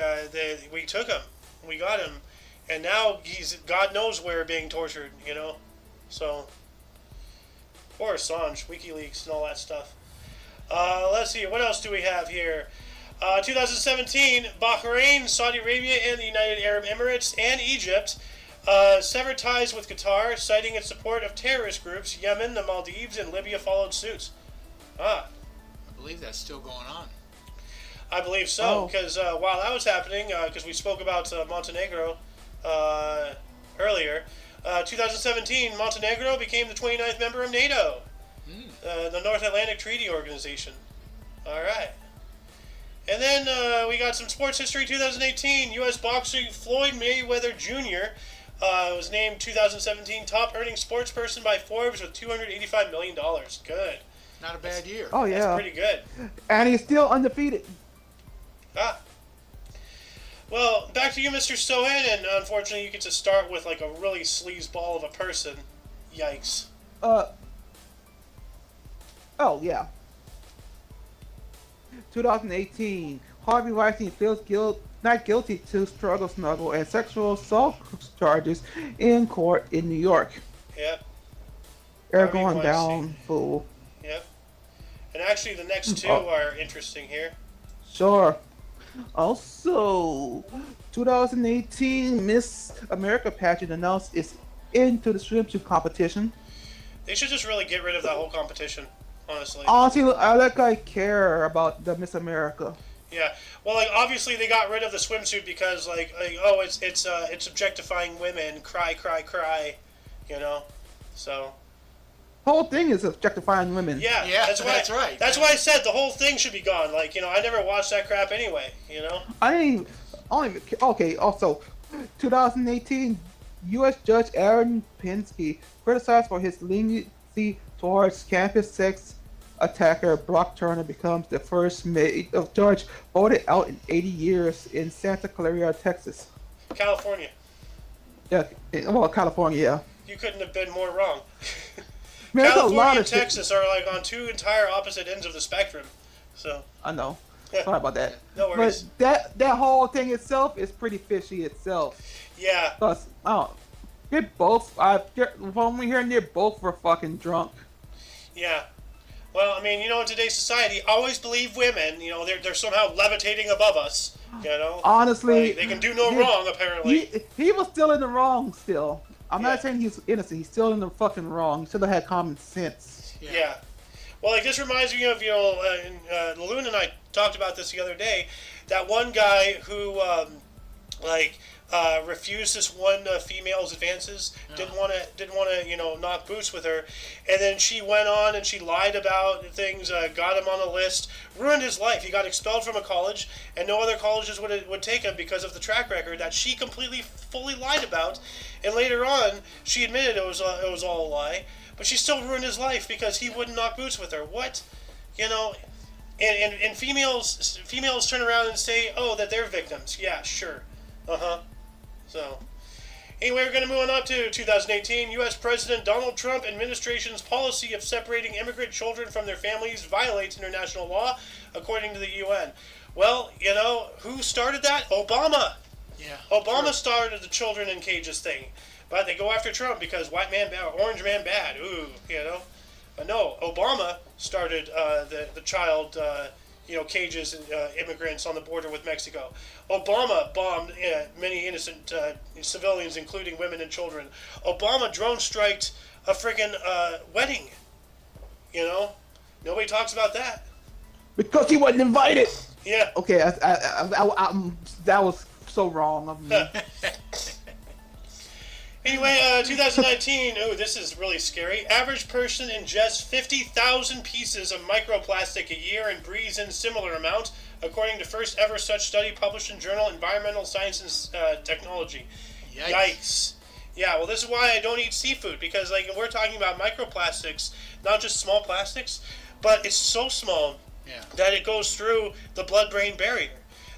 we took him, we got him, and now he's God knows where being tortured. So poor Assange, WikiLeaks, and all that stuff. Let's see, what else do we have here? 2017, Bahrain, Saudi Arabia, and the United Arab Emirates and Egypt severed ties with Qatar, citing its support of terrorist groups. Yemen, the Maldives, and Libya followed suit. I believe that's still going on. I believe so, because while that was happening, because we spoke about Montenegro earlier, 2017, Montenegro became the 29th member of NATO, the North Atlantic Treaty Organization. All right. And then we got some sports history. 2018, U.S. boxer Floyd Mayweather Jr. Was named 2017 top earning sports person by Forbes with $285 million. Good. Not a bad year. Oh, yeah. That's pretty good. And he's still undefeated. Well, back to you, Mr. Sohan, and unfortunately you get to start with like a really sleazeball of a person. Yikes. Oh, yeah. 2018, Harvey Weinstein feels not guilty to struggle, snuggle, and sexual assault charges in court in New York. Yep. They're Harvey going Weinstein. down, fool. Yep. And actually the next two are interesting here. Sure. Also, 2018 Miss America pageant announced its into the swimsuit competition. They should just really get rid of that whole competition, honestly. Honestly, I care about the Miss America. Yeah. Well, like obviously they got rid of the swimsuit because it's objectifying women, cry, So Whole thing is objectifying women. yeah, that's right. That's why I said the whole thing should be gone. Like, I never watched that crap anyway, Okay, also, 2018, U.S. Judge Aaron Pinsky criticized for his leniency towards campus sex attacker Brock Turner becomes the first judge voted out in 80 years in Santa Clara, Texas. California. Yeah, well, California, yeah. You couldn't have been more wrong. Man, California and Texas are like on two entire opposite ends of the spectrum. So I know. Sorry about that. No worries. But that whole thing itself is pretty fishy itself. Yeah. Plus, they both. From hearing they both were fucking drunk. Yeah. Well, I mean, in today's society, always believe women. They're somehow levitating above us. Honestly, they can do no wrong. Apparently, he was still in the wrong. Still, I'm Yeah. not saying he's innocent. He's still in the fucking wrong. He should have had common sense. Yeah. Well, like this reminds me of Loon and I talked about this the other day. That one guy who refused this one female's advances, didn't want to knock boots with her, and then she went on and she lied about things, got him on a list, ruined his life. He got expelled from a college, and no other colleges would take him because of the track record that she fully lied about. And later on, she admitted it was all a lie, but she still ruined his life because he wouldn't knock boots with her. What? And females turn around and say, oh, that they're victims. Yeah, sure. So, anyway, we're going to move on up to 2018. U.S. President Donald Trump administration's policy of separating immigrant children from their families violates international law, according to the UN. Well, you know, who started that? Obama. Yeah. Obama started the children in cages thing. But they go after Trump because white man bad, orange man bad. Ooh, you know. But no, Obama started the child, cages and immigrants on the border with Mexico. Obama bombed many innocent civilians, including women and children. Obama drone striked a friggin' wedding. You know, nobody talks about that. Because he wasn't invited. Yeah. Okay, that was so wrong of me. Anyway, 2019. Oh, this is really scary. Average person ingests 50,000 pieces of microplastic a year and breathes in similar amount, according to first ever such study published in journal Environmental Science and Technology. Yikes. Yeah, well, this is why I don't eat seafood, because like we're talking about microplastics, not just small plastics, but it's so small that it goes through the blood-brain barrier.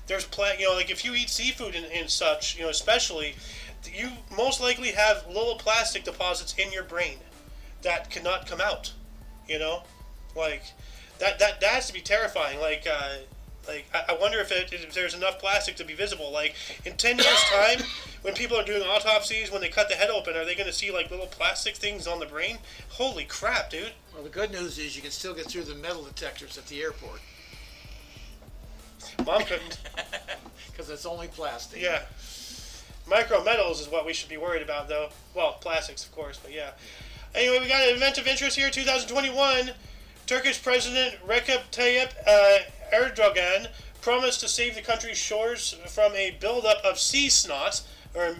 There's like if you eat seafood and such, especially, you most likely have little plastic deposits in your brain that cannot come out. Like that has to be terrifying. Like I wonder if there's enough plastic to be visible. Like in 10 years' time, when people are doing autopsies, when they cut the head open, are they going to see like little plastic things on the brain? Holy crap, dude! Well, the good news is you can still get through the metal detectors at the airport. Mom couldn't. Because it's only plastic. Yeah. Micrometals is what we should be worried about, though. Well, plastics, of course, but yeah. Anyway, we got an event of interest here. 2021, Turkish President Recep Tayyip Erdogan promised to save the country's shores from a buildup of sea snot, or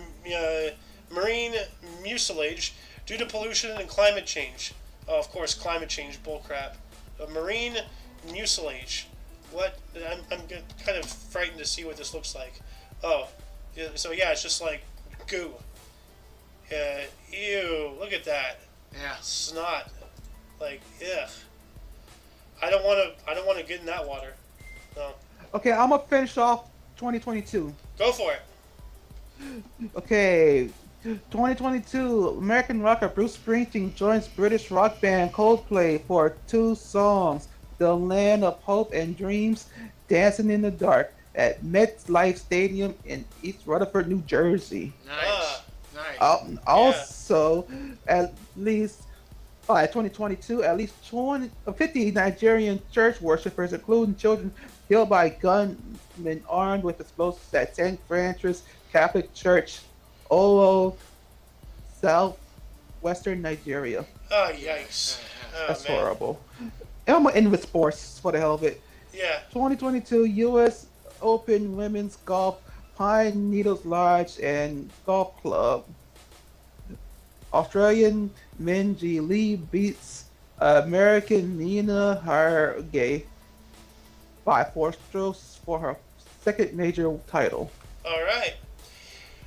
marine mucilage, due to pollution and climate change. Oh, of course, climate change, bullcrap. Marine mucilage. What? I'm kind of frightened to see what this looks like. Oh. So yeah, it's just like goo. Ew, look at that. Yeah. Snot. Like, ugh. I don't want to get in that water. No. Okay, I'm gonna finish off 2022. Go for it. Okay, 2022, American rocker Bruce Springsteen joins British rock band Coldplay for 2 songs, The Land of Hope and Dreams, Dancing in the Dark, at MetLife Stadium in East Rutherford, New Jersey. Nice. Nice. Also, at least by 2022, at least 50 Nigerian church worshippers, including children, killed by gunmen armed with explosives at St. Francis Catholic Church, Olo, southwestern Nigeria. Oh, yikes. Oh, That's man. horrible. And I'm going to end with sports for the hell of it. Yeah. 2022 U.S. Open Women's Golf, Pine Needles Lodge and Golf Club. Australian Minjee Lee beats American Nina Hargay by 4 strokes for her second major title. All right.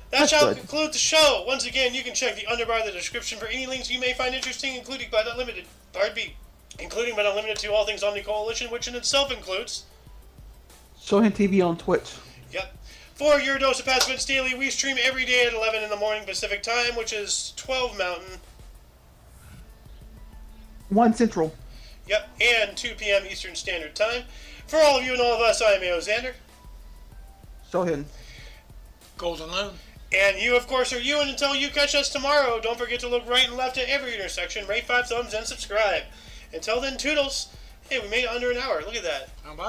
That That's shall good. conclude the show. Once again, you can check the underbar of the description for any links you may find interesting, including but not limited. Including but not limited to all things Omni Coalition, which in itself includes. Shohin TV on Twitch. Yep. For your dose of Pacifist Daily, we stream every day at 11 in the morning Pacific time, which is 12 Mountain. 1 Central. Yep. And 2 p.m. Eastern Standard Time. For all of you and all of us, I am A.O. Xander. Shohin. Golden Loon. And you, of course, are you. And until you catch us tomorrow, don't forget to look right and left at every intersection, rate 5 thumbs, and subscribe. Until then, toodles. Hey, we made it under an hour. Look at that. How about